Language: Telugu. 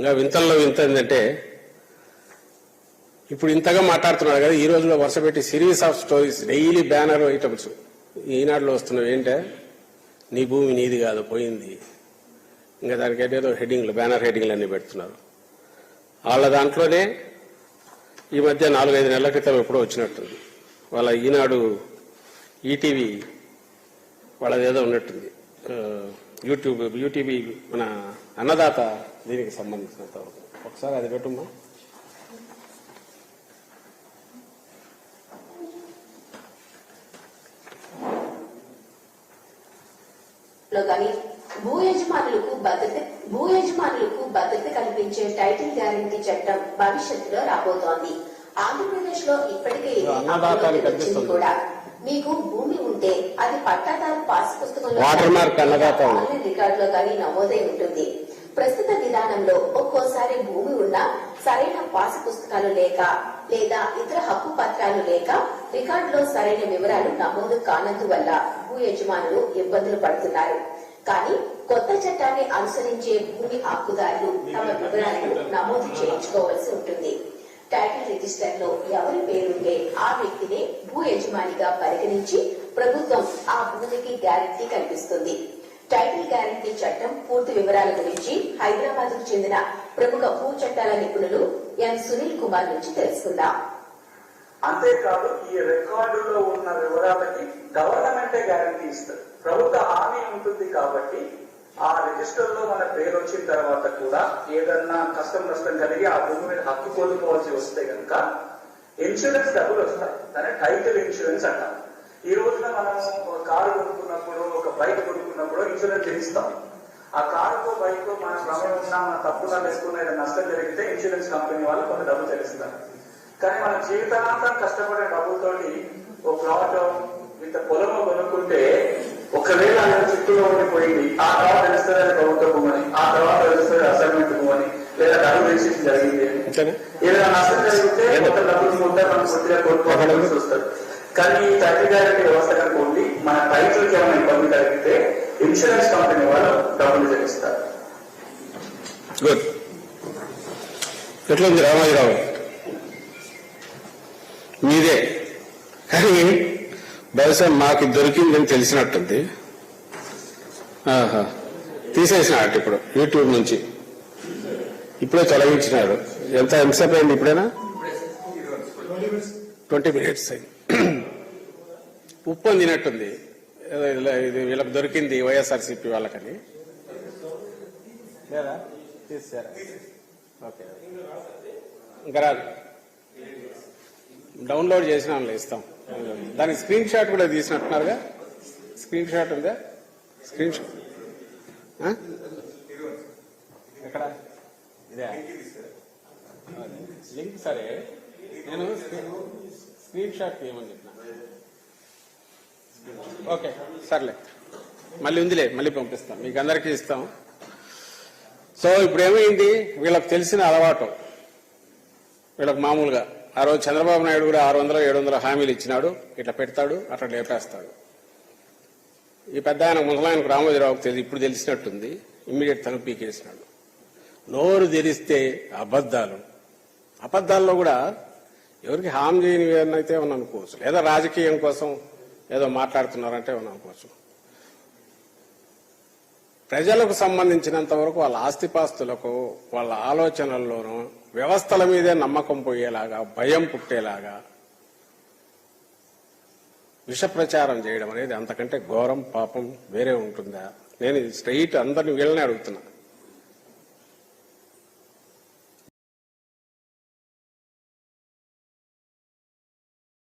ఇంకా వింతల్లో వింత ఏంటంటే ఇప్పుడు ఇంతగా మాట్లాడుతున్నాడు కదా, ఈ రోజులో వరుస పెట్టి series of stories daily banner items ఈనాడులో వస్తున్నావు. ఏంటే నీ భూమి నీది కాదు పోయింది, ఇంకా దానికి ఏదేదో హెడ్డింగ్లు బ్యానర్ హెడ్డింగ్లు అన్నీ పెడుతున్నారు. వాళ్ళ దాంట్లోనే ఈ మధ్య 4-5 నెలల క్రితం ఎప్పుడో వచ్చినట్టుంది. వాళ్ళ ఈనాడు ఈటీవీ వాళ్ళదేదో ఉన్నట్టుంది, యూటీవీ మన అన్నదాత దీనికి సంబంధించినంత ఒకసారి అది పెట్టుమ్మా. భూ యజమానులకు భద్రత కల్పించే టైటిల్ గ్యారంటీ చట్టం భవిష్యత్తులో రాబోతోంది. ఆంధ్రప్రదేశ్ లో ఇప్పటికే కూడా మీకు భూమి ఉంటే అది పట్టాదారు పాస్ పుస్తకంలో రికార్డులో కానీ నమోదై ఉంటుంది. ప్రస్తుత విధానంలో ఒక్కోసారి భూమి ఉన్నా సరైన పాస్ పుస్తకాలు లేక లేదా ఇతర హక్కు పత్రాలు లేక రికార్డులో సరైన వివరాలు నమోదు కానందువల్ల భూ యజమానులు ఇబ్బందులు పడుతున్నారు. కానీ కొత్త చట్టాన్ని అనుసరించే భూమి హక్కుదారులు తమ వివరాలను నమోదు చేయించుకోవాల్సి ఉంటుంది. టైటిల్ రిజిస్టర్ లో ఎవరి పేరుంటే ఆ వ్యక్తినే భూ యజమానిగా పరిగణించి ప్రభుత్వం ఆ భూమికి గ్యారంటీ కల్పిస్తుంది. టైటిల్ గ్యారంటీ చట్టం పూర్తి వివరాల గురించి హైదరాబాద్ కు చెందిన ప్రముఖ భూ చట్టాల నిపుణులు ఎం సునీల్ కుమార్ నుంచి తెలుసుకుందాం. అంతేకాదు ఈ రికార్డులో ఉన్న వివరాలకి గవర్నమెంటే గ్యారంటీ ఇస్తుంది. ప్రభుత్వ హామీ ఉంటుంది కాబట్టి ఆ రిజిస్టర్ లో మన పేరు వచ్చిన తర్వాత కూడా ఏదన్నా కష్టం నష్టం కలిగి ఆ భూమి మీద హక్కు కోల్పోవాల్సి వస్తే కనుక ఇన్సూరెన్స్ డబ్బులు వస్తాయి. దాన్ని టైటిల్ ఇన్సూరెన్స్ అంటాం. ఈ రోజున మనం ఒక కారు కొనుక్కున్నప్పుడు, ఒక బైక్ కొనుక్కున్నప్పుడు ఇన్సూరెన్స్ చెల్లిస్తాం. ఆ కారుకో బైక్ మన ప్రమేయం ఉన్నా, మన తప్పున్నా వేసుకున్న ఏదైనా నష్టం జరిగితే ఇన్సూరెన్స్ కంపెనీ వాళ్ళు కొంత డబ్బులు చెల్లిస్తారు. కానీ మన జీవితాంతం కష్టపడే డబ్బులతోటి ఒక ప్లాట్ ఇంత పొలం కొనుక్కుంటే ఒకవేళ చుట్టూలో ఉండిపోయింది, ఆ తర్వాత తెలుస్తుంది ప్రభుత్వ భూమని, ఆ తర్వాత తెలుస్తుంది అసైన్మెంట్ భూమని, లేదా డబ్బు రిజిస్ట్రేషన్ జరిగింది అని ఏదైనా నష్టం జరిగితే కొత్త డబ్బులు ఉంటే మనం పూర్తిగా కోల్పోవాల్సి వస్తుంది. కానీ ఈ టైటిల్ గ్యారంటీ వ్యవస్థ కనుక ఉండి మన టైటిల్కి ఏమైనా ఇబ్బంది కలిగితే ఇన్సూరెన్స్ కంపెనీ వాళ్ళు డబ్బులు చెల్లిస్తారు. గుడ్. ఎట్లా ఉంది రామాజీరావు మీదే, కానీ బహుశా మాకు దొరికిందని తెలిసినట్టుంది. తీసేసినాడు ఇప్పుడు యూట్యూబ్ నుంచి, ఇప్పుడే తొలగించినాడు. ఎంతసేపు అయింది ఇప్పుడైనా? 20 minutes అయింది. ఉప్పు అందినట్టుంది, ఇది వీళ్ళకి దొరికింది వైఎస్ఆర్సీపీ వాళ్ళకని. లేదా తీసారా? ఓకే, ఇంకా రాదు. డౌన్లోడ్ చేసిన ఇస్తాం. దానికి స్క్రీన్ షాట్ కూడా తీసినట్టున్నారుగా. స్క్రీన్ షాట్ ఉందా? స్క్రీన్ షాట్ ఎక్కడ? ఇదే లింక్. సరే, నేను స్క్రీన్ షాట్ తీయమని చెప్పిన. ఓకే సర్లే, మళ్ళీ ఉందిలే, మళ్ళీ పంపిస్తాం, మీకు అందరికీ ఇస్తాం. సో ఇప్పుడు ఏమైంది, వీళ్ళకి తెలిసిన అలవాటు, వీళ్ళకి మామూలుగా ఆ రోజు చంద్రబాబు నాయుడు కూడా 600-700 హామీలు ఇచ్చినాడు, ఇట్లా పెడతాడు, అట్లా లేపేస్తాడు. ఈ పెద్ద ఆయన ముసలాయనకు రామోజీరావుకు ఇప్పుడు తెలిసినట్టుంది, ఇమ్మీడియట్ తను పీకేసినాడు. నోరు తెరిస్తే అబద్ధాల్లో కూడా ఎవరికి హామీ చేయని అయితే ఏమన్నా అనుకోవచ్చు, లేదా రాజకీయం కోసం ఏదో మాట్లాడుతున్నారంటే ఏమన్నా అనుకోవచ్చు. ప్రజలకు సంబంధించినంత వరకు వాళ్ళ ఆస్తిపాస్తులకు, వాళ్ళ ఆలోచనల్లోనూ వ్యవస్థల మీదే నమ్మకం పోయేలాగా, భయం పుట్టేలాగా విష ప్రచారం చేయడం అనేది అంతకంటే ఘోరం, పాపం వేరే ఉంటుందా? నేను స్ట్రైట్ అందరిని వీళ్ళనే అడుగుతున్నా.